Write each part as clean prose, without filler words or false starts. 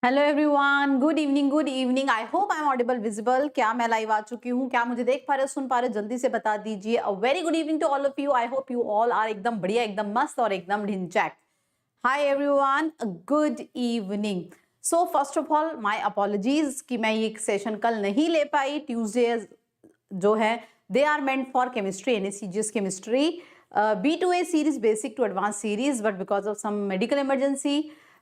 Hello everyone, good evening, good evening. I hope I am audible, visible. क्या मैं live आ चुकी हूँ? क्या मुझे देख पा रहे, सुन पा रहे? जल्दी से बता दीजिए। A very good evening to all of you. I hope you all are एकदम बढ़िया, एकदम मस्त और एकदम ढिंचैक। Hi everyone, good evening. So first of all my apologies कि मैं ये सेशन कल नहीं ले पाई। ट्यूसडे जो है they are meant for chemistry, NSEJS chemistry B2A series, basic to advanced series, but because of some medical emergency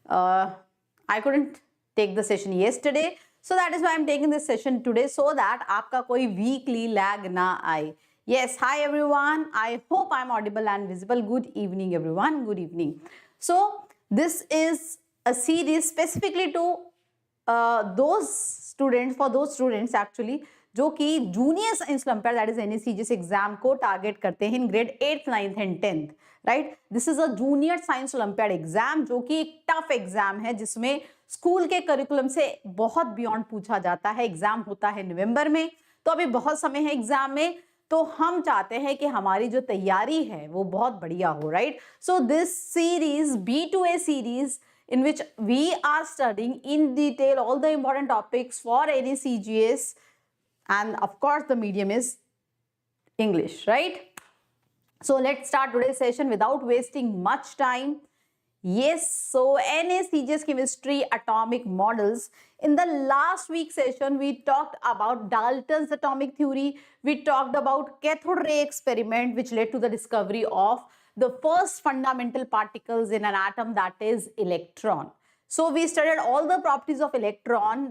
I couldn't take the session yesterday, so that is why I'm taking this session today, so that आपका कोई weekly lag ना आए. Yes, hi everyone, I hope I'm audible and visible. Good evening everyone, good evening. So this is a series specifically to those students, for those students actually जो कि junior science olympiad that is NSEJS exam को target करते हैं in grade 8th, 9th and 10th, right. This is a junior science olympiad exam जो कि एक tough exam है जिसमें स्कूल के करिकुलम से बहुत बियॉन्ड पूछा जाता है। एग्जाम होता है नवंबर में, तो अभी बहुत समय है एग्जाम में, तो हम चाहते हैं कि हमारी जो तैयारी है वो बहुत बढ़िया हो, right. So this series B2A series in which we are studying in detail all the important topics for NSEJS, and of course the medium is English, right? So let's start today's session without wasting much time. Yes, so NSEJS chemistry atomic models. In the last week session we talked about Dalton's atomic theory. We talked about cathode ray experiment which led to the discovery of the first fundamental particles in an atom, that is electron. So we studied all the properties of electron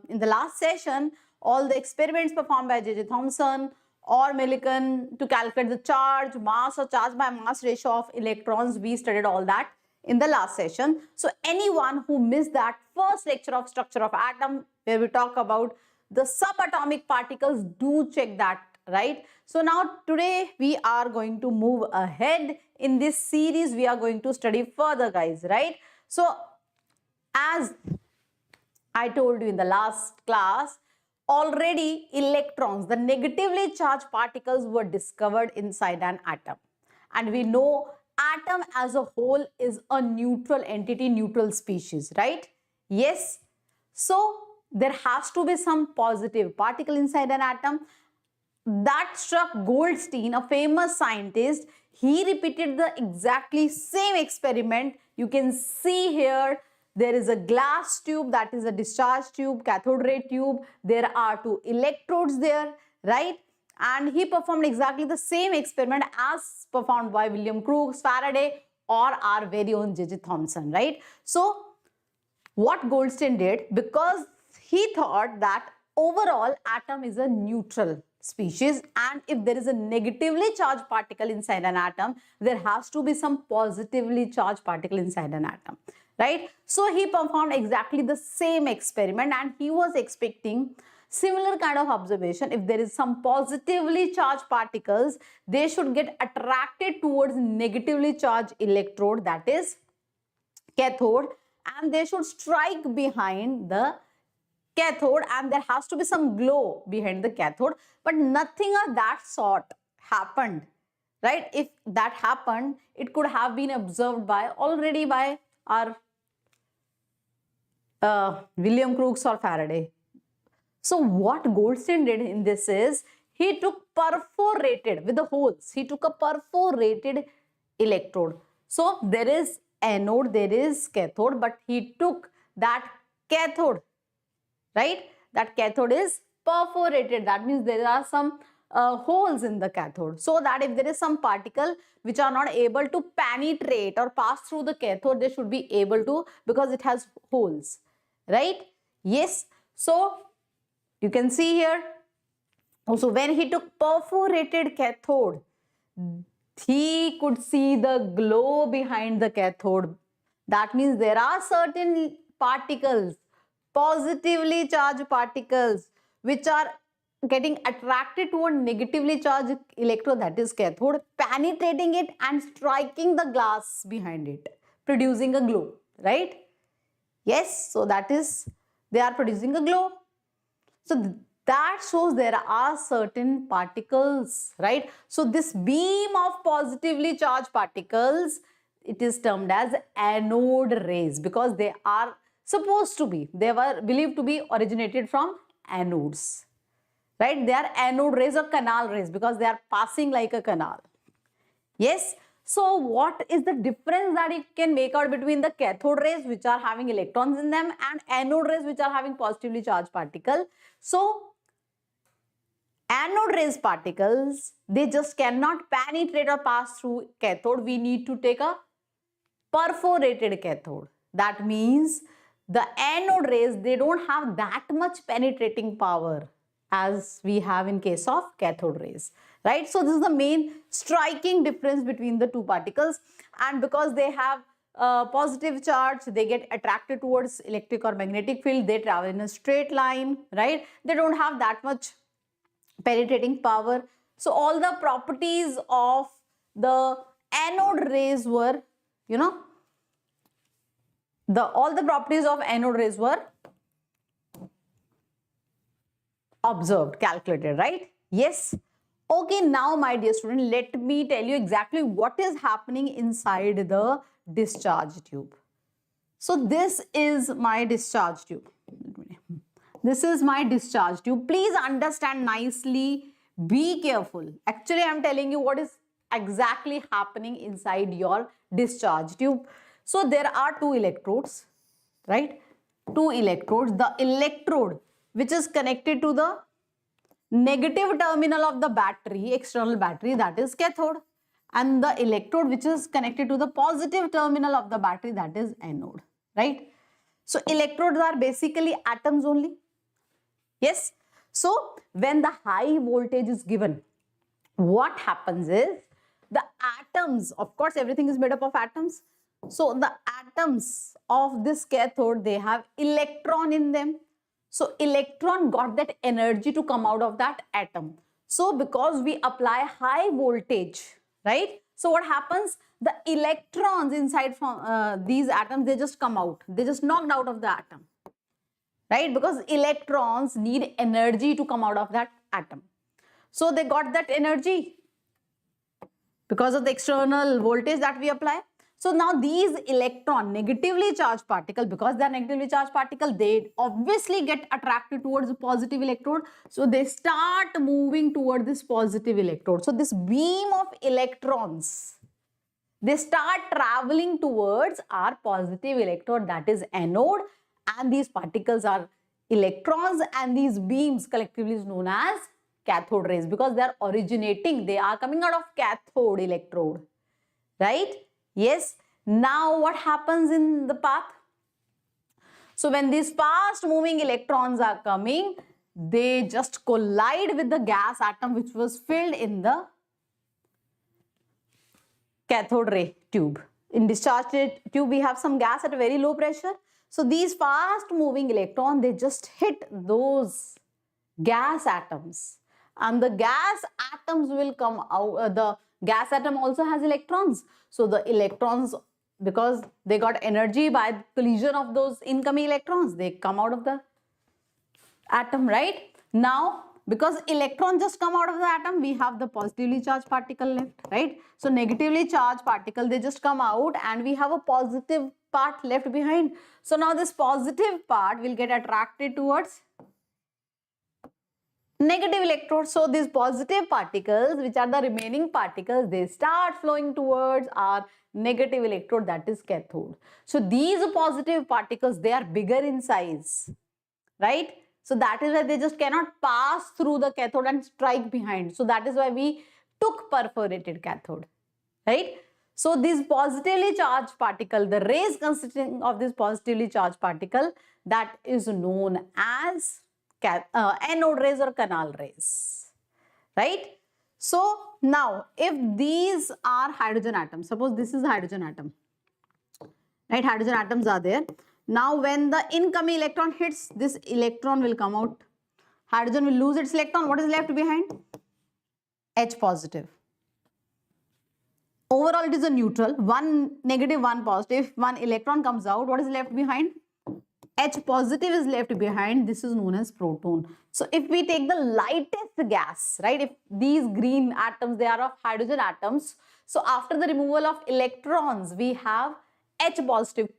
in the last session, all the experiments performed by J.J. Thomson or Millikan to calculate the charge, mass or charge by mass ratio of electrons. We studied all that in the last session. So anyone who missed that first lecture of structure of atom where we talk about the subatomic particles, do check that, right? So now today we are going to move ahead in this series. We are going to study further, guys, right? So as I told you in the last class, already electrons, the negatively charged particles, were discovered inside an atom, and we know atom as a whole is a neutral entity, neutral species, right? Yes. So there has to be some positive particle inside an atom. That struck Goldstein, a famous scientist. He repeated the exactly same experiment. You can see here there is a glass tube, that is a discharge tube, cathode ray tube. There are two electrodes there, right? And he performed exactly the same experiment as performed by William Crookes, Faraday, or our very own J.J. Thomson, right? So what Goldstein did, because he thought that overall atom is a neutral species, and if there is a negatively charged particle inside an atom, there has to be some positively charged particle inside an atom, right? So he performed exactly the same experiment, and he was expecting similar kind of observation. If there is some positively charged particles, they should get attracted towards negatively charged electrode, that is cathode, and they should strike behind the cathode, and there has to be some glow behind the cathode, but nothing of that sort happened, right? If that happened, it could have been observed by already by our William Crookes or Faraday. So what Goldstein did in this is he took perforated with the holes. He took a perforated electrode. So there is anode, there is cathode, but he took that cathode, right? That cathode is perforated. That means there are some holes in the cathode, so that if there is some particle which are not able to penetrate or pass through the cathode, they should be able to, because it has holes, right? Yes. So you can see here. Also, when he took perforated cathode, he could see the glow behind the cathode. That means there are certain particles, positively charged particles, which are getting attracted toward negatively charged electrode, that is cathode, penetrating it and striking the glass behind it, producing a glow, right? Yes, so that is, they are producing a glow. So that shows there are certain particles, right? So this beam of positively charged particles, it is termed as anode rays, because they are supposed to be, they were believed to be originated from anodes, right? They are anode rays or canal rays because they are passing like a canal. Yes. So what is the difference that you can make out between the cathode rays which are having electrons in them and anode rays which are having positively charged particle? So anode rays particles, they just cannot penetrate or pass through cathode. We need to take a perforated cathode. That means the anode rays, they don't have that much penetrating power as we have in case of cathode rays, right? So this is the main striking difference between the two particles, and because they have positive charge, they get attracted towards electric or magnetic field, they travel in a straight line, right? They don't have that much penetrating power. So all the properties of the anode rays were, you know, all the properties of anode rays were observed, calculated, right? Yes. Okay, now my dear student, let me tell you exactly what is happening inside the discharge tube. So this is my discharge tube. This is my discharge tube. Please understand nicely, be careful. Actually, I am telling you what is exactly happening inside your discharge tube. So there are two electrodes, right? Two electrodes. The electrode which is connected to the negative terminal of the battery, external battery, that is cathode. And the electrode which is connected to the positive terminal of the battery, that is anode, right? So electrodes are basically atoms only. Yes. So when the high voltage is given, what happens is the atoms, of course, everything is made up of atoms. So the atoms of this cathode, they have electron in them. So electron got that energy to come out of that atom. So because we apply high voltage, right? So what happens? The electrons inside from these atoms, they just come out. They just knocked out of the atom, right? Because electrons need energy to come out of that atom. So they got that energy because of the external voltage that we apply. So now these electron, negatively charged particle, because they are negatively charged particle, they obviously get attracted towards the positive electrode. So they start moving toward this positive electrode. So this beam of electrons, they start traveling towards our positive electrode, that is anode, and these particles are electrons, and these beams collectively is known as cathode rays because they are originating, they are coming out of cathode electrode, right? Yes. Now what happens in the path? So when these fast moving electrons are coming, they just collide with the gas atom which was filled in the cathode ray tube. In discharge tube, we have some gas at a very low pressure. So these fast moving electrons, they just hit those gas atoms, and the gas atoms will come out. The gas atom also has electrons. So the electrons, because they got energy by collision of those incoming electrons, they come out of the atom, right? Now, because electrons just come out of the atom, we have the positively charged particle left, right? So negatively charged particle, they just come out, and we have a positive part left behind. So now this positive part will get attracted towards negative electrode. So these positive particles, which are the remaining particles, they start flowing towards our negative electrode, that is cathode. So these positive particles, they are bigger in size, right? So that is why they just cannot pass through the cathode and strike behind. So that is why we took perforated cathode, right? So this positively charged particle, the rays consisting of this positively charged particle, that is known as anode rays or canal rays, right? So now if these are hydrogen atoms, suppose this is hydrogen atom, right? Hydrogen atoms are there. Now when the incoming electron hits, this electron will come out. Hydrogen will lose its electron. What is left behind? H positive. Overall it is a neutral, one negative, one positive. If one electron comes out, what is left behind? H positive is left behind. This is known as proton. So if we take the lightest gas, right, if these green atoms, they are of hydrogen atoms, so after the removal of electrons, we have H positive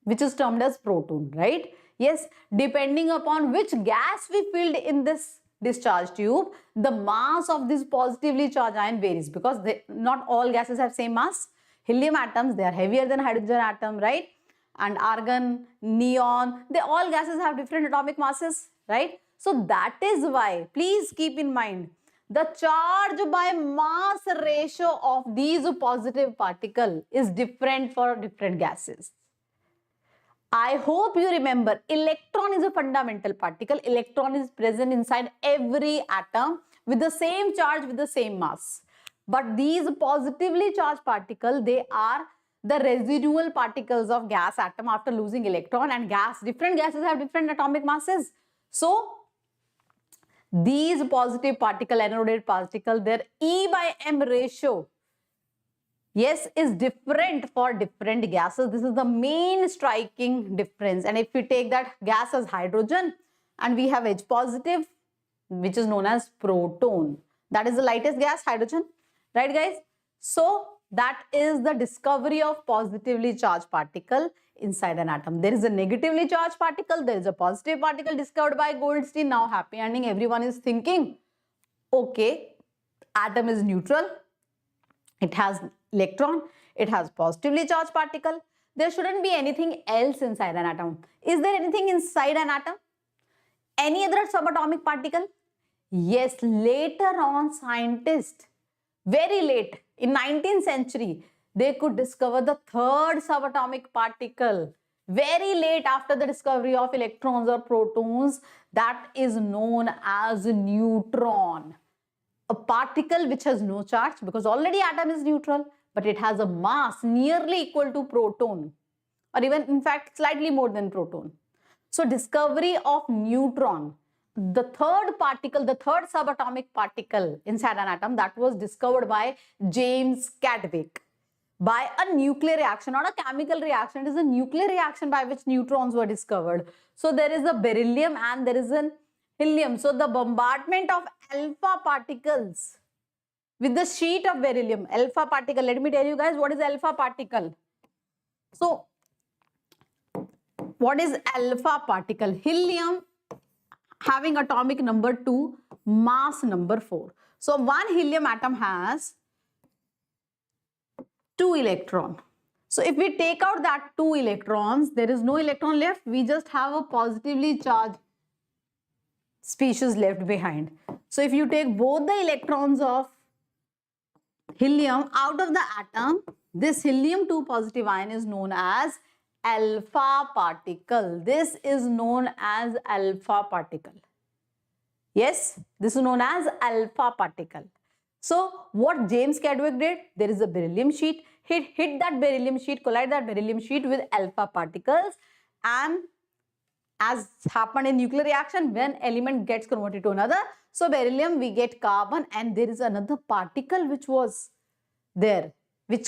which is termed as proton, right? Yes, depending upon which gas we filled in this discharge tube, the mass of this positively charged ion varies, because not all gases have same mass. Helium atoms, they are heavier than hydrogen atom, right? And argon, neon, they all gases have different atomic masses, right? So that is why, please keep in mind, the charge by mass ratio of these positive particle is different for different gases. I hope you remember, electron is a fundamental particle. Electron is present inside every atom with the same charge, with the same mass. But these positively charged particles, they are the residual particles of gas atom after losing electron, and different gases have different atomic masses. So these positive particle, anoded particle, their E by M ratio, yes, is different for different gases. This is the main striking difference. And if we take that gas as hydrogen and we have H positive, which is known as proton, that is the lightest gas, hydrogen, right guys? So that is the discovery of positively charged particle inside an atom. There is a negatively charged particle, there is a positive particle discovered by Goldstein. Now happy ending, everyone is thinking, okay, atom is neutral, it has electron, it has positively charged particle, there shouldn't be anything else inside an atom. Is there anything inside an atom? Any other subatomic particle? Yes, later on scientists, very late in 19th century, they could discover the third subatomic particle, very late after the discovery of electrons or protons, that is known as a neutron. A particle which has no charge, because already atom is neutral, but it has a mass nearly equal to proton, or even in fact slightly more than proton. So discovery of neutron, the third particle, the third subatomic particle inside an atom, that was discovered by James Chadwick by a nuclear reaction, not a chemical reaction. It is a nuclear reaction by which neutrons were discovered. So there is a beryllium and there is an helium. So the bombardment of alpha particles with the sheet of beryllium, alpha particle. Let me tell you guys what is alpha particle. So what is alpha particle? Helium having atomic number 2, mass number 4. So one helium atom has 2 electrons. So if we take out that 2 electrons, there is no electron left. We just have a positively charged species left behind. So if you take both the electrons of helium out of the atom, this helium 2 positive ion is known as alpha particle. This is known as alpha particle. Yes, this is known as alpha particle. So what James Chadwick did, there is a beryllium sheet. He hit that beryllium sheet, collide that beryllium sheet with alpha particles, and as happened in nuclear reaction, when element gets converted to another, so beryllium we get carbon, and there is another particle which was there, which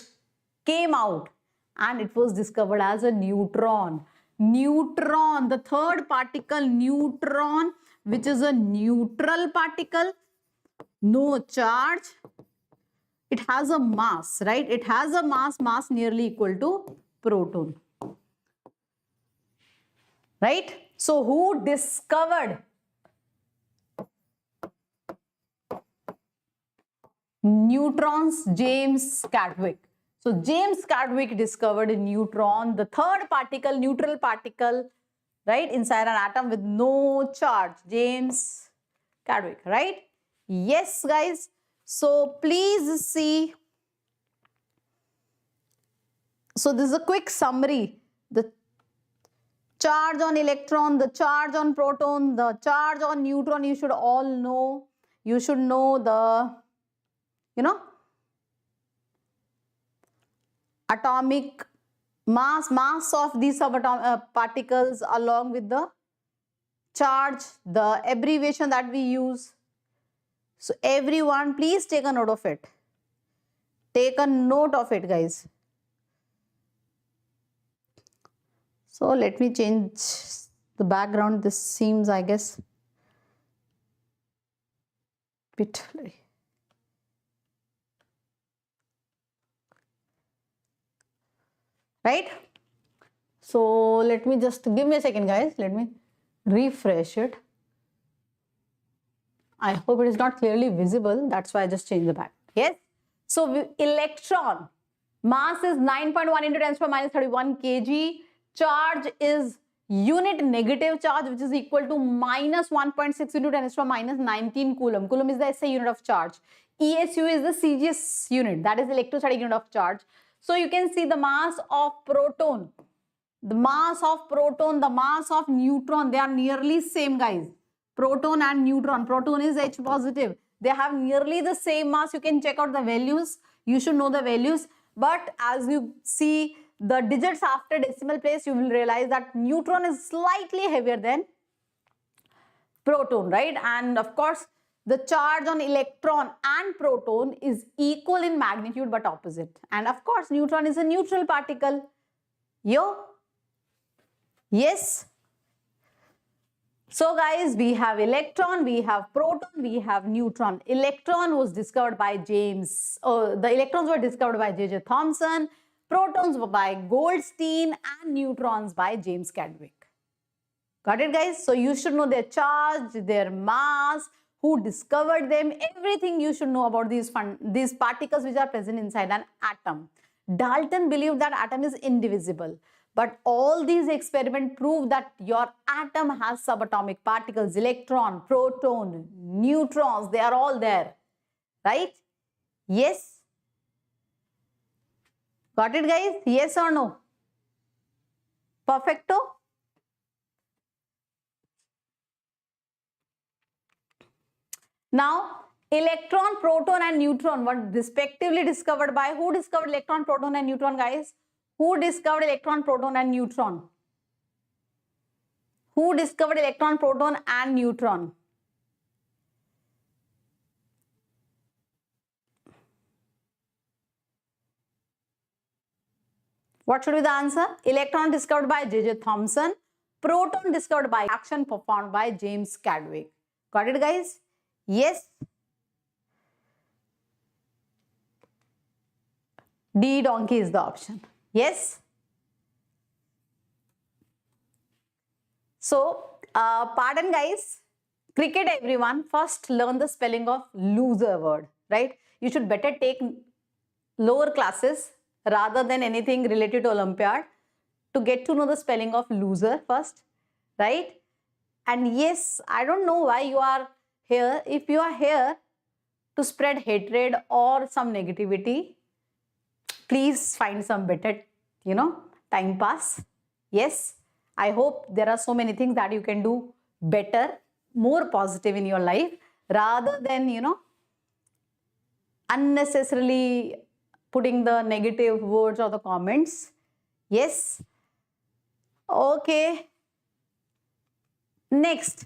came out, and it was discovered as a neutron. Neutron, the third particle, neutron, which is a neutral particle, no charge. It has a mass, right? It has a mass nearly equal to proton. Right? So who discovered neutrons? James Chadwick. So James Chadwick discovered a neutron, the third particle, neutral particle, right, inside an atom with no charge. James Chadwick, right? Yes, guys. So please see. So this is a quick summary. The charge on electron, the charge on proton, the charge on neutron, you should all know. You should know the, atomic mass of these subatomic particles along with the charge, the abbreviation that we use. So everyone, please take a note of it. Take a note of it, guys. So let me change the background. This seems, I guess, bit blurry. Right? So let me just give me a second, guys. Let me refresh it. I hope it is not clearly visible. That's why I just changed the back. Yes. So electron mass is 9.1 into 10 to the minus 31 kg. Charge is unit negative charge, which is equal to minus 1.6 into 10 to the minus 19 coulomb. Coulomb is the SI unit of charge. ESU is the CGS unit, that is electrostatic unit of charge. So you can see the mass of proton, the mass of proton, the mass of neutron, they are nearly same, guys. Proton and neutron. Proton is H positive. They have nearly the same mass. You can check out the values. You should know the values. But as you see the digits after decimal place, you will realize that neutron is slightly heavier than proton, right? And of course, the charge on electron and proton is equal in magnitude but opposite. And of course, neutron is a neutral particle. Yo? Yes? So guys, we have electron, we have proton, we have neutron. Electron was discovered by the electrons were discovered by J.J. Thomson, protons were by Goldstein, and neutrons by James Chadwick. Got it, guys? So you should know their charge, their mass, who discovered them, everything you should know about these particles which are present inside an atom. Dalton believed that atom is indivisible. But all these experiments prove that your atom has subatomic particles, electron, proton, neutrons, they are all there, right? Yes? Got it, guys? Yes or no? Perfecto? Now, electron, proton and neutron were respectively discovered by, who discovered electron, proton and neutron, guys? Who discovered electron, proton and neutron? Who discovered electron, proton and neutron? What should be the answer? Electron discovered by J.J. Thomson. Proton discovered by action performed by James Chadwick. Got it, guys? Yes? D donkey is the option. Yes? So, pardon guys, cricket everyone, first learn the spelling of loser word, right? You should better take lower classes rather than anything related to Olympiad to get to know the spelling of loser first, right? And yes, I don't know why you are here. If you are here to spread hatred or some negativity, please find some better, time pass. Yes, I hope there are so many things that you can do better, more positive in your life rather than, unnecessarily putting the negative words or the comments. Yes. Okay. Next.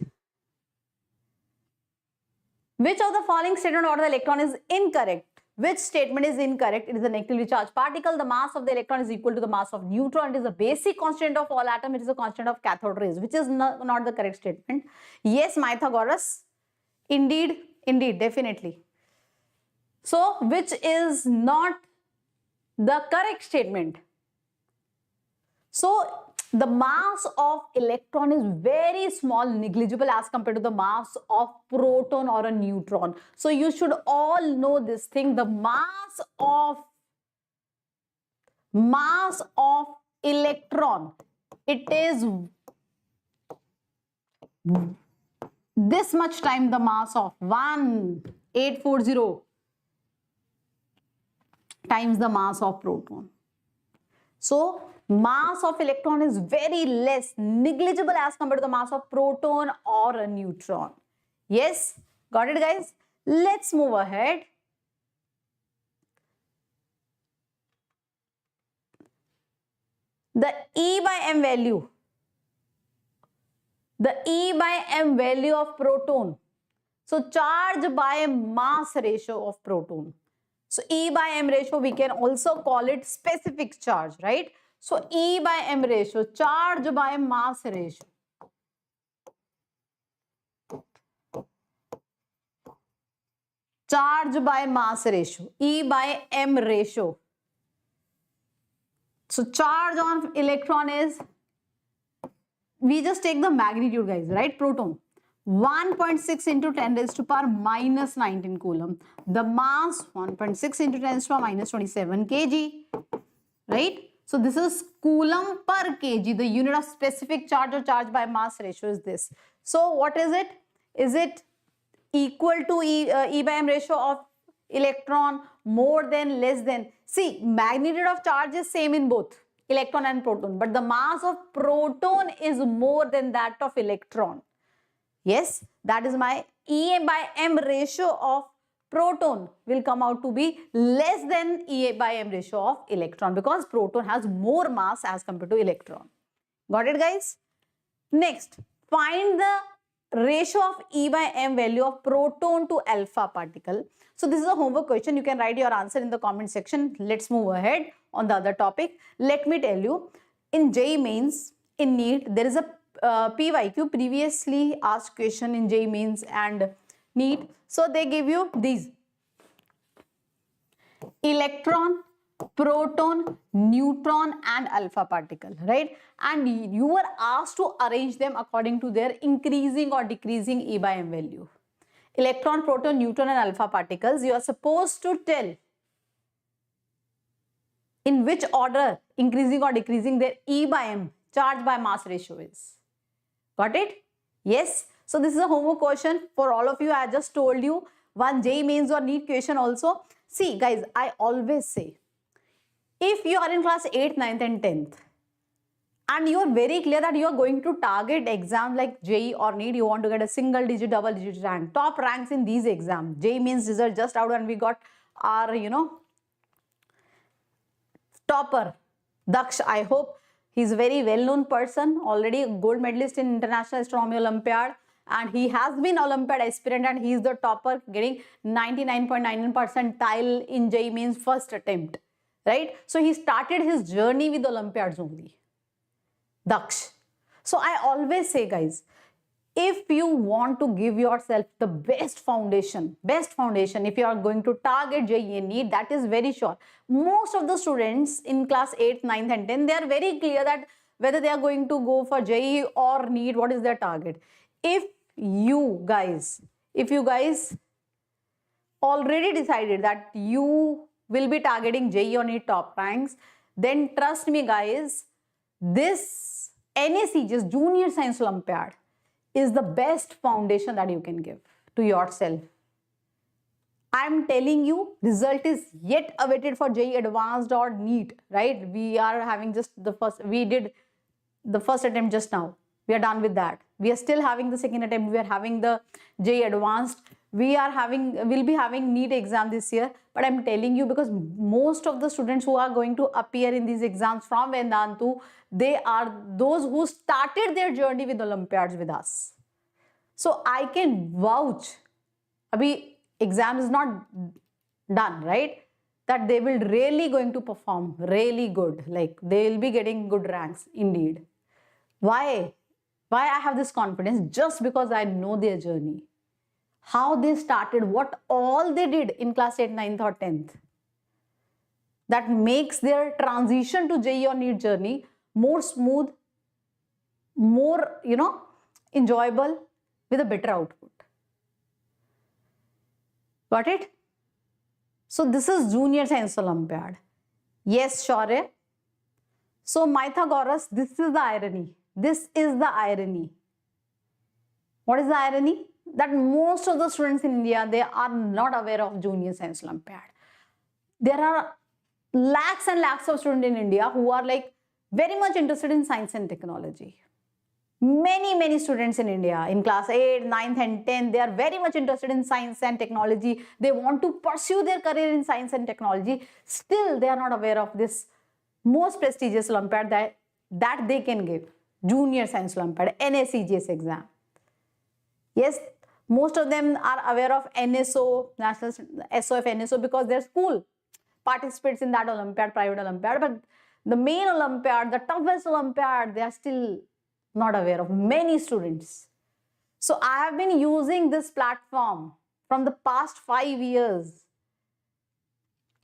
Which of the following statement about the electron is incorrect? Which statement is incorrect? It is a negatively charged particle. The mass of the electron is equal to the mass of neutron. It is a basic constant of all atoms. It is a constant of cathode rays, which is not the correct statement. Yes, Pythagoras. Indeed, definitely. So, which is not the correct statement? So, the mass of electron is very small, negligible as compared to the mass of proton or a neutron. So you should all know this thing. The mass of electron, it is this much time the mass of 1840 times the mass of proton. So mass of electron is very less, negligible as compared to the mass of proton or a neutron. Yes, got it, guys? Let's move ahead. The E by M value. The E by M value of proton. So charge by mass ratio of proton. So E by M ratio, we can also call it specific charge, right? So E by M ratio, charge by mass ratio. Charge by mass ratio, E by M ratio. So charge on electron is we just take the magnitude, guys, right? Proton, 1.6 into 10 raised to power minus 19 coulomb. The mass, 1.6 into 10 raised to power minus 27 kg, right? So this is coulomb per kg. The unit of specific charge or charge by mass ratio is this. So what is it? Is it equal to E by M ratio of electron, more than, less than? See, magnitude of charge is same in both electron and proton, but the mass of proton is more than that of electron. Yes, that is my E by M ratio of proton will come out to be less than E by M ratio of electron, because proton has more mass as compared to electron. Got it, guys? Next, find the ratio of E by M value of proton to alpha particle. So this is a homework question. You can write your answer in the comment section. Let's move ahead on the other topic. Let me tell you, in JEE Mains, in NEET, there is a PYQ, previously asked question in JEE Mains and NEET. So they give you these: electron, proton, neutron and alpha particle, right? And you were asked to arrange them according to their increasing or decreasing E by M value. Electron, proton, neutron and alpha particles, you are supposed to tell in which order increasing or decreasing their E by M, charge by mass ratio is. Got it? Yes. So this is a homework question for all of you. I just told you one JEE Mains or NEET question also. See guys, I always say, if you are in class 8th, 9th and 10th and you are very clear that you are going to target exam like JEE or NEET, you want to get a single digit, double digit rank, top ranks in these exams. JEE Mains result just out and we got our, topper, Daksh. I hope he's a very well-known person, already a gold medalist in International Astronomy Olympiad, and he has been Olympiad aspirant and he is the topper, getting 99.99 percentile in JEE Mains first attempt, right? So he started his journey with Olympiads only, Daksh. So I always say, guys, if you want to give yourself the best foundation, if you are going to target JEE and NEET, that is very sure. Most of the students in class 8th, 9th and 10th, they are very clear that whether they are going to go for JEE or NEET, what is their target. If you guys already decided that you will be targeting JEE or NEET top ranks, then trust me guys, this NSEJS Junior Science Olympiad is the best foundation that you can give to yourself. I am telling you, result is yet awaited for JEE Advanced or NEET, right? We are having just the first, we did the first attempt just now. We are done with that. We are still having the second attempt. We are having the JEE Advanced. We'll be having NEET exam this year. But I'm telling you, because most of the students who are going to appear in these exams from Vedantu, they are those who started their journey with Olympiads with us. So I can vouch, abhi exam is not done, right? That they will really going to perform really good. Like they will be getting good ranks indeed. Why I have this confidence? Just because I know their journey. How they started, what all they did in class 8th, 9th or 10th. That makes their transition to JEE or NEET journey more smooth, more, enjoyable, with a better output. Got it? So this is Junior Science Olympiad. Yes, Shaurya. So Pythagoras, this is the irony. This is the irony. What is the irony? That most of the students in India, they are not aware of Junior Science Olympiad. There are lakhs and lakhs of students in India who are like very much interested in science and technology. Many students in India in class 8, 9th and 10th, they are very much interested in science and technology. They want to pursue their career in science and technology. Still, they are not aware of this most prestigious Olympiad that they can give. Junior Science Olympiad, NSEJS exam. Yes, most of them are aware of NSO, National SOF NSO, because their school participates in that Olympiad, private Olympiad. But the main Olympiad, the toughest Olympiad, they are still not aware of, many students. So I have been using this platform from the past 5 years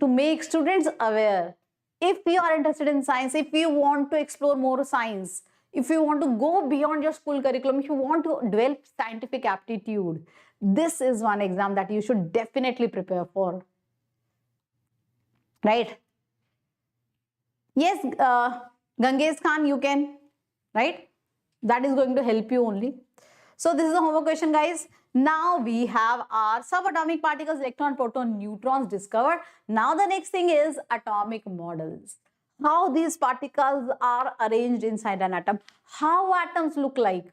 to make students aware. If you are interested in science, if you want to explore more science, if you want to go beyond your school curriculum, if you want to develop scientific aptitude, this is one exam that you should definitely prepare for, right? Yes, Ganges Khan, you can, right? That is going to help you only. So this is a homework question, guys. Now we have our subatomic particles, electron, proton, neutrons discovered. Now the next thing is atomic models. How these particles are arranged inside an atom, how atoms look like,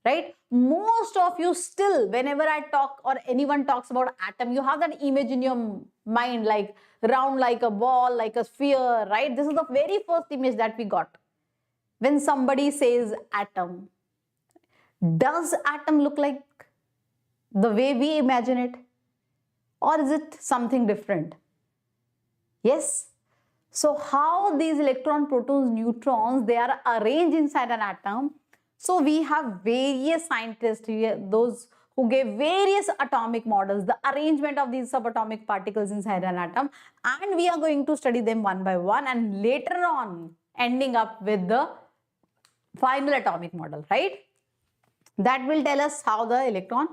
right? Most of you still, whenever I talk or anyone talks about atom, you have that image in your mind, like round like a ball, like a sphere, right? This is the very first image that we got when somebody says atom. Does atom look like the way we imagine it, or is it something different? Yes. So how these electron, protons, neutrons, they are arranged inside an atom. So we have various scientists here, those who gave various atomic models, the arrangement of these subatomic particles inside an atom, and we are going to study them one by one, and later on ending up with the final atomic model, right? That will tell us how the electron,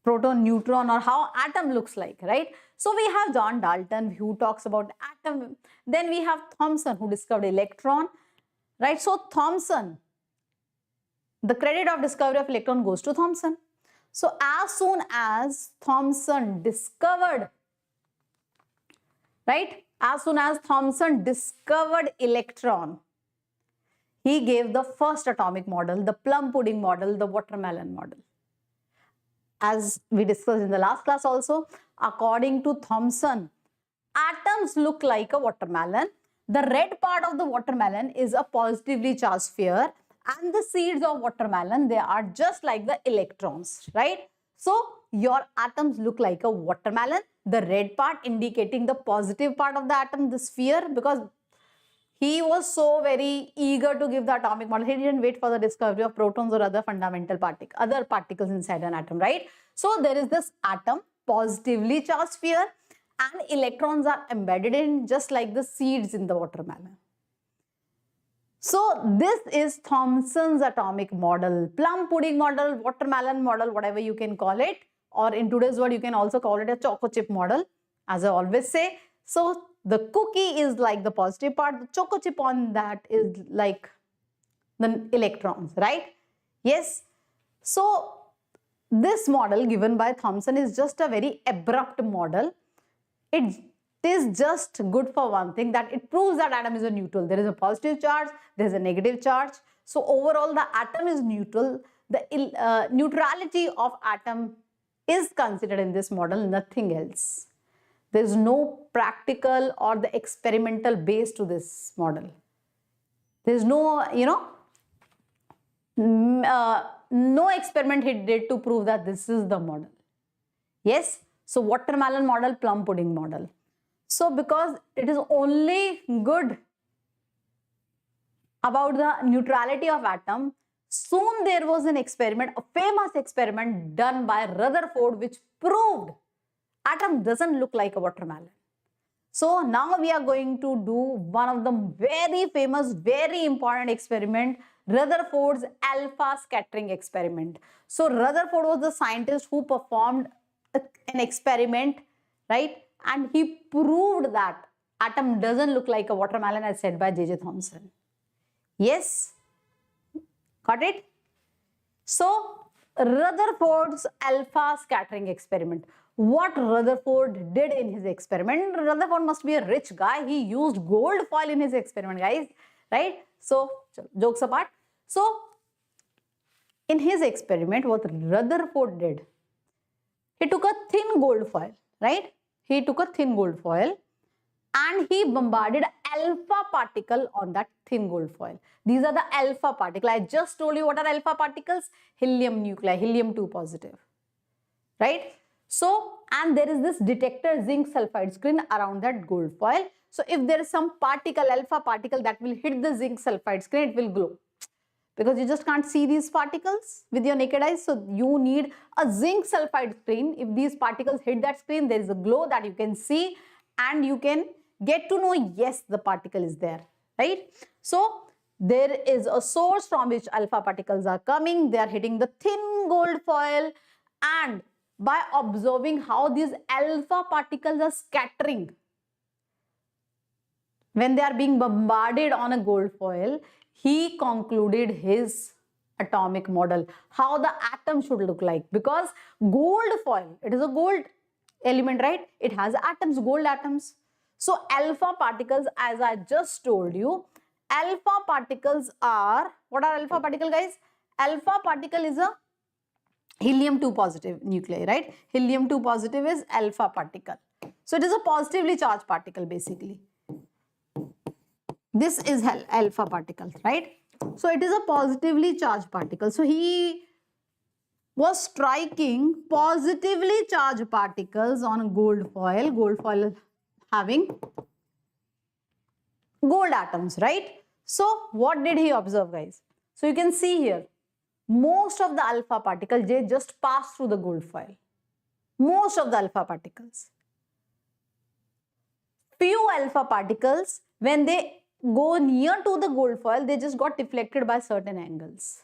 proton, neutron, or how atom looks like, right? So we have John Dalton who talks about atom. Then we have Thomson who discovered electron, right? So Thomson, the credit of discovery of electron goes to Thomson. So as soon as Thomson discovered, right? As soon as Thomson discovered electron, he gave the first atomic model, the plum pudding model, the watermelon model. As we discussed in the last class also, according to Thomson, atoms look like a watermelon. The red part of the watermelon is a positively charged sphere, and the seeds of watermelon, they are just like the electrons, right? So your atoms look like a watermelon, the red part indicating the positive part of the atom, the sphere, because he was so very eager to give the atomic model. He didn't wait for the discovery of protons or other fundamental particles inside an atom, right? So there is this atom, positively charged sphere, and electrons are embedded in just like the seeds in the watermelon. So this is Thomson's atomic model, plum pudding model, watermelon model, whatever you can call it, or in today's world you can also call it a choco chip model, as I always say. So the cookie is like the positive part, the choco chip on that is like the electrons, right? Yes. So this model given by Thomson is just a very abrupt model. It is just good for one thing, that it proves that atom is a neutral. There is a positive charge, there is a negative charge. So overall the atom is neutral. The neutrality of atom is considered in this model, nothing else. There is no practical or the experimental base to this model. There is no, no experiment he did to prove that this is the model. Yes. So watermelon model, plum pudding model. So because it is only good about the neutrality of atom, soon there was an experiment, a famous experiment done by Rutherford, which proved atom doesn't look like a watermelon. So now we are going to do one of the very famous, very important experiment, Rutherford's alpha scattering experiment. So Rutherford was the scientist who performed an experiment, right? And he proved that atom doesn't look like a watermelon as said by J.J. Thomson. Yes? Got it? So Rutherford's alpha scattering experiment. What Rutherford did in his experiment, Rutherford must be a rich guy. He used gold foil in his experiment, guys, right? So jokes apart. So in his experiment, what Rutherford did, he took a thin gold foil, right? He took a thin gold foil and he bombarded alpha particle on that thin gold foil. These are the alpha particle. I just told you what are alpha particles? Helium nuclei, helium-2 positive, right? So, and there is this detector zinc sulfide screen around that gold foil. So if there is some particle, alpha particle that will hit the zinc sulfide screen, it will glow. Because you just can't see these particles with your naked eyes. So you need a zinc sulfide screen. If these particles hit that screen, there is a glow that you can see and you can get to know, yes, the particle is there, right? So there is a source from which alpha particles are coming. They are hitting the thin gold foil, and by observing how these alpha particles are scattering when they are being bombarded on a gold foil, he concluded his atomic model, how the atom should look like. Because gold foil, it is a gold element, right? It has atoms, gold atoms. So alpha particles, as I just told you, alpha particles are, what are alpha particle, guys? Alpha particle is a helium-2 positive nuclei, right? Helium-2 positive is alpha particle. So it is a positively charged particle basically. This is alpha particle, right? So it is a positively charged particle. So he was striking positively charged particles on gold foil having gold atoms, right? So what did he observe, guys? So you can see here, most of the alpha particles, they just pass through the gold foil. Most of the alpha particles. Few alpha particles, when they go near to the gold foil, they just got deflected by certain angles.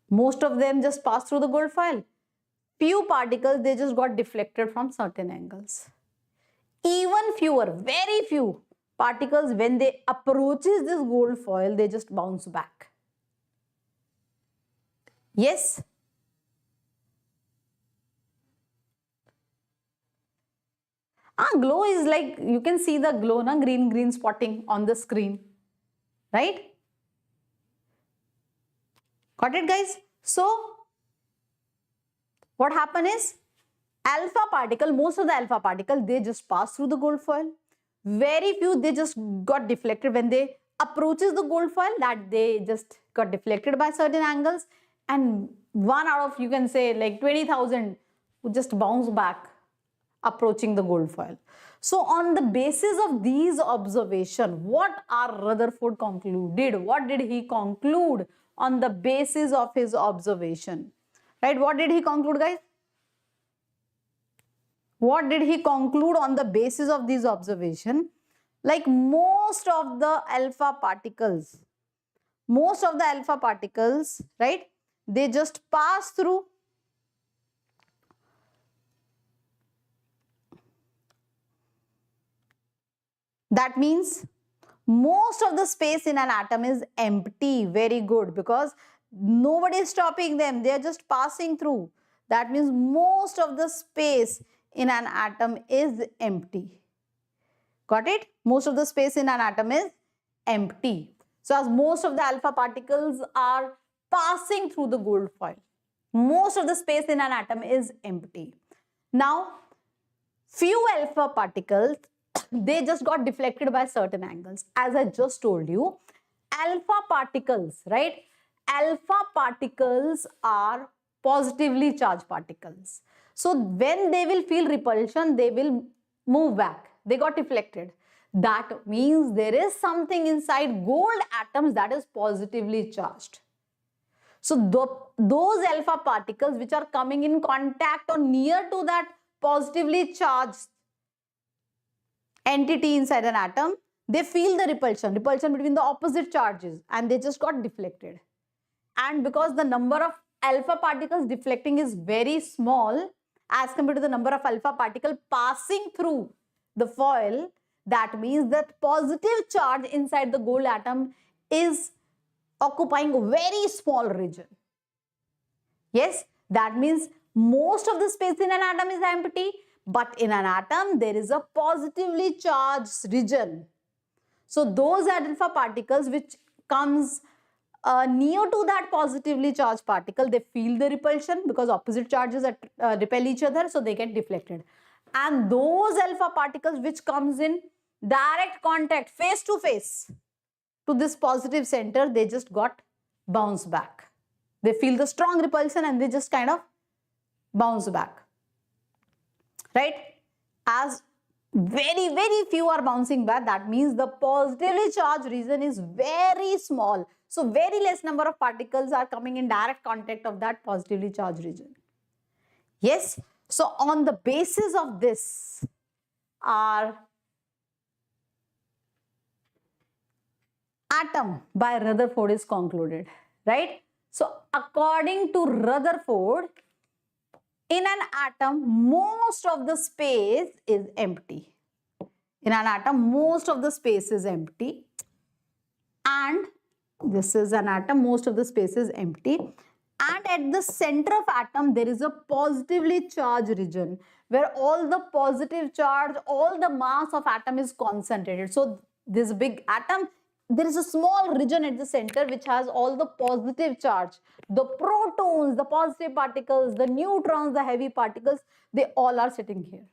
Most of them just pass through the gold foil. Few particles, they just got deflected from certain angles. Even fewer, very few particles, when they approaches this gold foil, they just bounce back. Yes? Glow is like, you can see the glow, na? Green spotting on the screen, right? Got it, guys? So what happened is, alpha particle, most of the alpha particle, they just pass through the gold foil. Very few, they just got deflected when they approaches the gold foil, that they just got deflected by certain angles, and 1 out of, you can say, like 20,000 would just bounce back approaching the gold foil. So on the basis of these observations, what our Rutherford concluded? What did he conclude on the basis of his observation? Right? What did he conclude, guys? What did he conclude on the basis of these observations? Like most of the alpha particles, right? They just pass through. That means most of the space in an atom is empty. Very good, because nobody is stopping them. They are just passing through. That means most of the space in an atom is empty. Got it? Most of the space in an atom is empty. So as most of the alpha particles are passing through the gold foil, most of the space in an atom is empty. Now, few alpha particles, they just got deflected by certain angles. As I just told you, alpha particles, right? Alpha particles are positively charged particles. So when they will feel repulsion, they will move back. They got deflected. That means there is something inside gold atoms that is positively charged. So those alpha particles which are coming in contact or near to that positively charged entity inside an atom, they feel the repulsion between the opposite charges, and they just got deflected. And because the number of alpha particles deflecting is very small as compared to the number of alpha particle passing through the foil, that means that positive charge inside the gold atom is occupying a very small region. Yes, that means most of the space in an atom is empty, but in an atom there is a positively charged region. So those alpha particles which comes near to that positively charged particle, they feel the repulsion because opposite charges repel each other, so they get deflected. And those alpha particles which comes in direct contact, face to face to this positive center, they just got bounced back. They feel the strong repulsion and they just kind of bounce back. Right? As very, very few are bouncing back, that means the positively charged region is very small. So very less number of particles are coming in direct contact of that positively charged region. Yes. So on the basis of this, our atom by Rutherford is concluded, right? So according to Rutherford, in an atom, most of the space is empty. In an atom, most of the space is empty. And this is an atom, most of the space is empty. And at the center of atom, there is a positively charged region where all the positive charge, all the mass of atom is concentrated. So this big atom, there is a small region at the center which has all the positive charge. The protons, the positive particles, the neutrons, the heavy particles, they all are sitting here.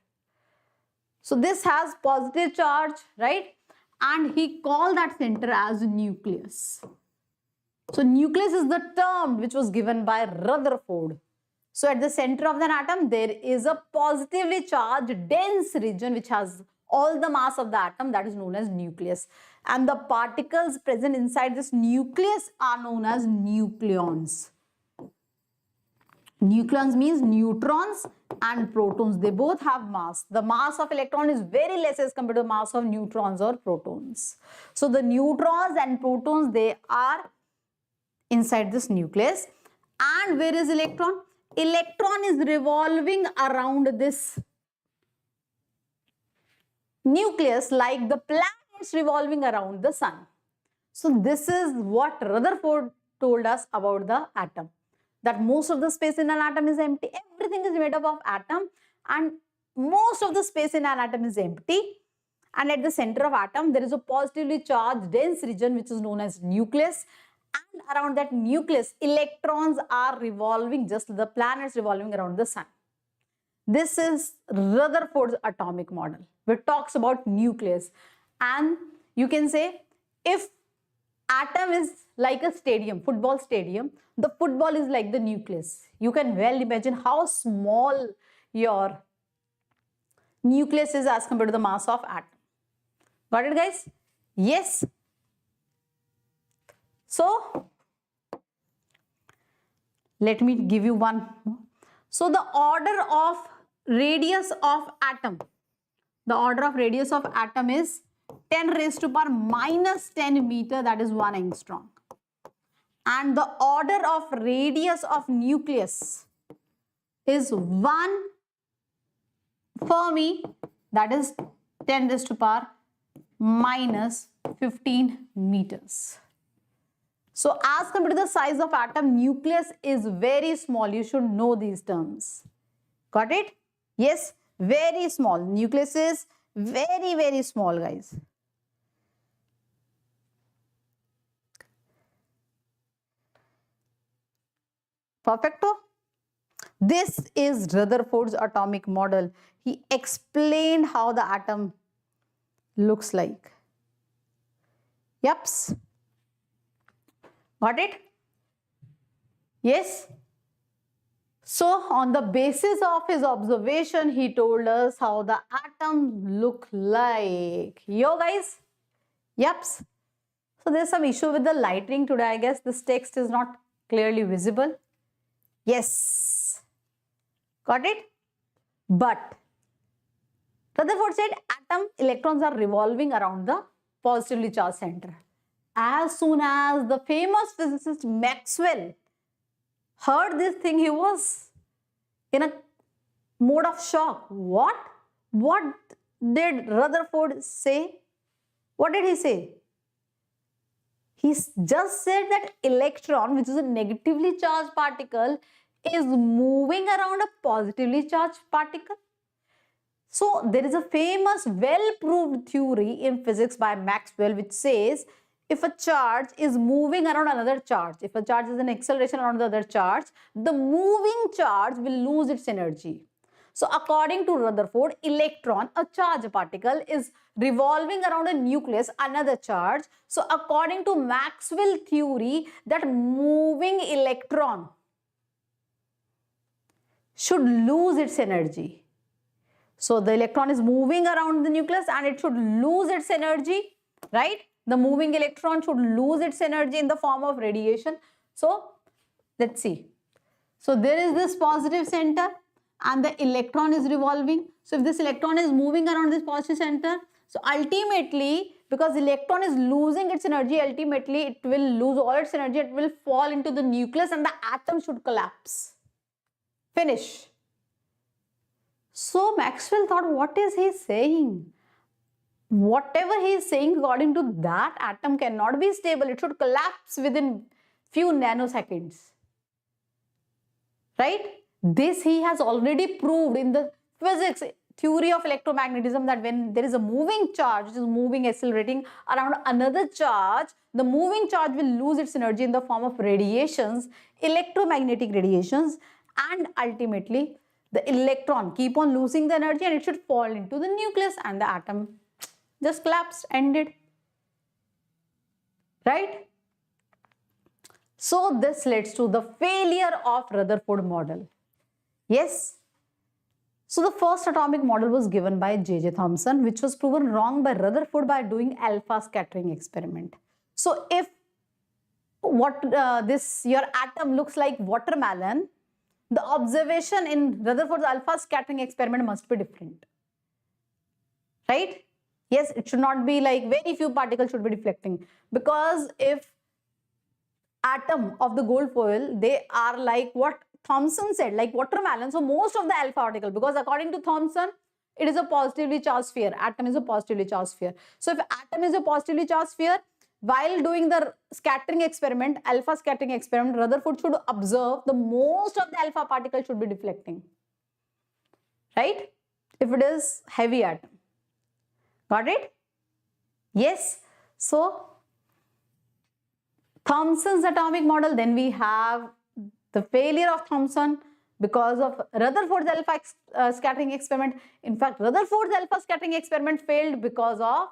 So this has positive charge, right? And he called that center as nucleus. So nucleus is the term which was given by Rutherford. So at the center of the atom, there is a positively charged dense region which has all the mass of the atom, that is known as nucleus. And the particles present inside this nucleus are known as nucleons. Nucleons means neutrons and protons. They both have mass. The mass of electron is very less as compared to the mass of neutrons or protons. So the neutrons and protons, they are inside this nucleus. And where is electron? Electron is revolving around this nucleus like the planets revolving around the sun. So this is what Rutherford told us about the atom. That most of the space in an atom is empty. Everything is made up of atom and most of the space in an atom is empty. And at the center of atom, there is a positively charged dense region which is known as nucleus. And around that nucleus, electrons are revolving, just the planets revolving around the sun. This is Rutherford's atomic model, which talks about nucleus. And you can say, if atom is like a stadium, football stadium, the football is like the nucleus. You can well imagine how small your nucleus is as compared to the mass of atom. Got it, guys? Yes. So, let me give you one more. So, the order of radius of atom, is 10 raised to power minus 10 meter, that is 1 angstrom. And the order of radius of nucleus is 1 Fermi, that is 10 raised to power minus 15 meters. So as compared to the size of atom, nucleus is very small. You should know these terms. Got it? Yes, very small. Nucleus is very, very small, guys. Perfecto? This is Rutherford's atomic model. He explained how the atom looks like. Yups. Got it? Yes. So on the basis of his observation, he told us how the atom look like. Yo guys? Yups. So there's some issue with the lighting today, I guess. This text is not clearly visible. Yes. Got it? But Rutherford said atom electrons are revolving around the positively charged center. As soon as the famous physicist Maxwell heard this thing, he was in a mode of shock. What? What did Rutherford say? What did he say? He just said that electron, which is a negatively charged particle, is moving around a positively charged particle. So there is a famous, well-proved theory in physics by Maxwell which says if a charge is moving around another charge, if a charge is in acceleration around the other charge, the moving charge will lose its energy. So according to Rutherford, electron, a charged particle, is revolving around a nucleus, another charge. So according to Maxwell theory, that moving electron should lose its energy. So the electron is moving around the nucleus and it should lose its energy, right? The moving electron should lose its energy in the form of radiation. So let's see. So there is this positive center and the electron is revolving. So if this electron is moving around this positive center, so ultimately because electron is losing its energy. Ultimately it will lose all its energy, it will fall into the nucleus and the atom should collapse. Finish. So Maxwell thought, what is he saying? Whatever he is saying, according to that, atom cannot be stable. It should collapse within few nanoseconds. Right? This he has already proved in the physics theory of electromagnetism, that when there is a moving charge, which is moving, accelerating around another charge, the moving charge will lose its energy in the form of radiations, electromagnetic radiations, and ultimately the electron keep on losing the energy and it should fall into the nucleus and the atom just collapsed, ended. Right? So this leads to the failure of Rutherford model. Yes. So the first atomic model was given by J.J. Thomson, which was proven wrong by Rutherford by doing alpha scattering experiment. So if your atom looks like watermelon, the observation in Rutherford's alpha scattering experiment must be different. Right? Yes, it should not be like very few particles should be deflecting, because if atom of the gold foil, they are like what Thomson said, like watermelon. So most of the alpha particle, because according to Thomson, it is a positively charged sphere. Atom is a positively charged sphere. So if atom is a positively charged sphere, while doing the scattering experiment, alpha scattering experiment, Rutherford should observe the most of the alpha particles should be deflecting. Right? If it is heavy atom. Got it? Yes. So Thomson's atomic model, then we have the failure of Thomson because of Rutherford's alpha scattering experiment. In fact, Rutherford's alpha scattering experiment failed because of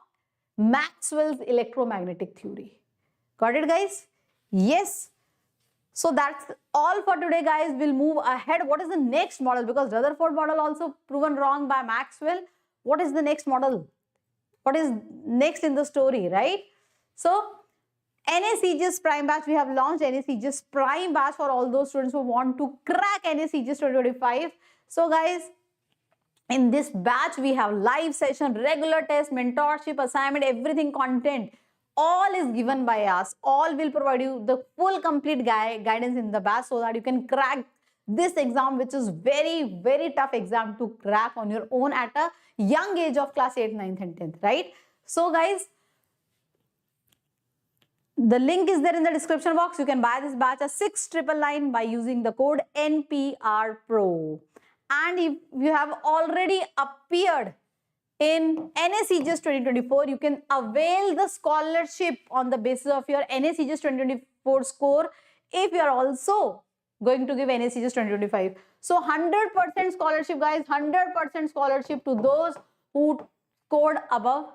Maxwell's electromagnetic theory. Got it, guys? Yes. So that's all for today, guys. We'll move ahead. What is the next model? Because Rutherford model also proven wrong by Maxwell. What is the next model? What is next in the story, right? So NSEJS prime batch, we have launched NSEJS prime batch for all those students who want to crack NSEJS 2025. So guys, in this batch, we have live session, regular test, mentorship, assignment, everything, content. All is given by us. All will provide you the full complete guidance in the batch so that you can crack this exam, which is very, very tough exam to crack on your own at a young age of class 8, 9th and 10th, right? So guys, the link is there in the description box. You can buy this batch at 6,999 by using the code NPRPRO. And if you have already appeared in NSEJS 2024, you can avail the scholarship on the basis of your NSEJS 2024 score if you are also going to give NSEJS 2025. So 100% scholarship, guys, 100% scholarship to those who scored above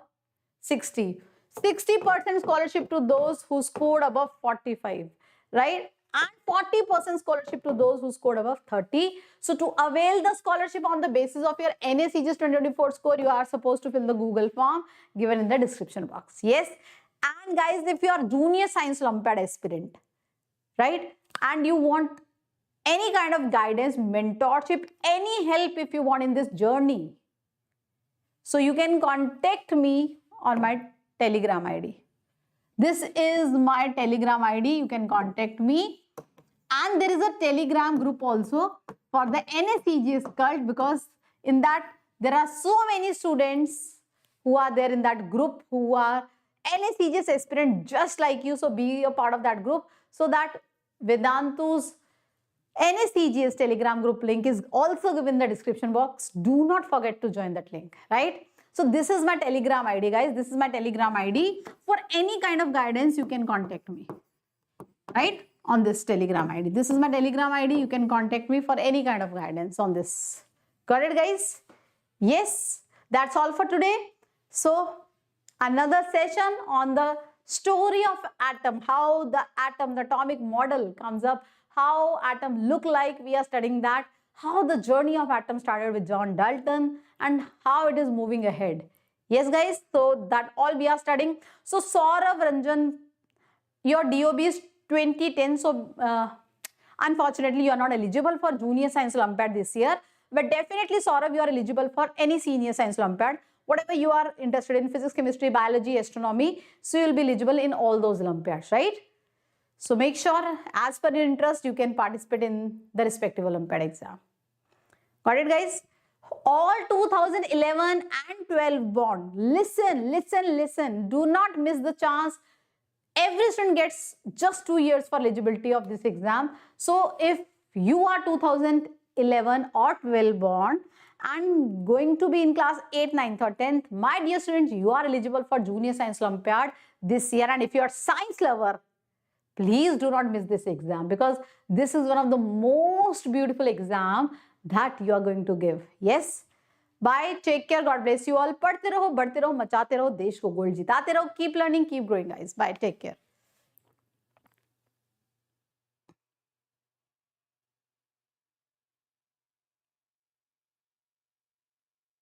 60. 60% scholarship to those who scored above 45, right? And 40% scholarship to those who scored above 30. So to avail the scholarship on the basis of your NSEJS 2024 score, you are supposed to fill the Google form given in the description box. Yes. And guys, if you are junior science Olympiad aspirant, right? And you want any kind of guidance, mentorship, any help if you want in this journey, so you can contact me on my Telegram ID. This is my Telegram ID. You can contact me. And there is a Telegram group also for the NSEJS cult, because in that there are so many students who are there in that group who are NSEJS aspirant just like you. So be a part of that group, so that Vedantu's NSEJS Telegram group link is also given in the description box. Do not forget to join that link, right? So this is my Telegram ID, guys. This is my Telegram ID. For any kind of guidance, you can contact me, right? On this Telegram ID. This is my Telegram ID. You can contact me for any kind of guidance on this. Got it, guys? Yes, that's all for today. So another session on the story of atom, how the atom, the atomic model comes up, how atom look like. We are studying that. How the journey of atom started with John Dalton and how it is moving ahead. Yes, guys. So that all we are studying. So Saurav Ranjan, your DOB is 2010. So unfortunately, you are not eligible for Junior Science Olympiad this year. But definitely, Saurav, you are eligible for any Senior Science Olympiad. whatever you are interested in, physics, chemistry, biology, astronomy, so you'll be eligible in all those Olympiads, right? So make sure as per your interest, you can participate in the respective Olympiad exam. Got it, guys? All 2011 and 12 bond. Listen. Do not miss the chance. Every student gets just 2 years for eligibility of this exam. So if you are 2011 or 12 born and going to be in class 8th, 9th or 10th, my dear students, you are eligible for Junior Science Olympiad this year. And if you are science lover, please do not miss this exam, because this is one of the most beautiful exam that you are going to give. Yes. Bye. Take care. God bless you all. पढ़ते रहो, बढ़ते रहो, मचाते रहो, देश को gold जिताते रहो. Keep learning, keep growing, guys. Bye. Take care.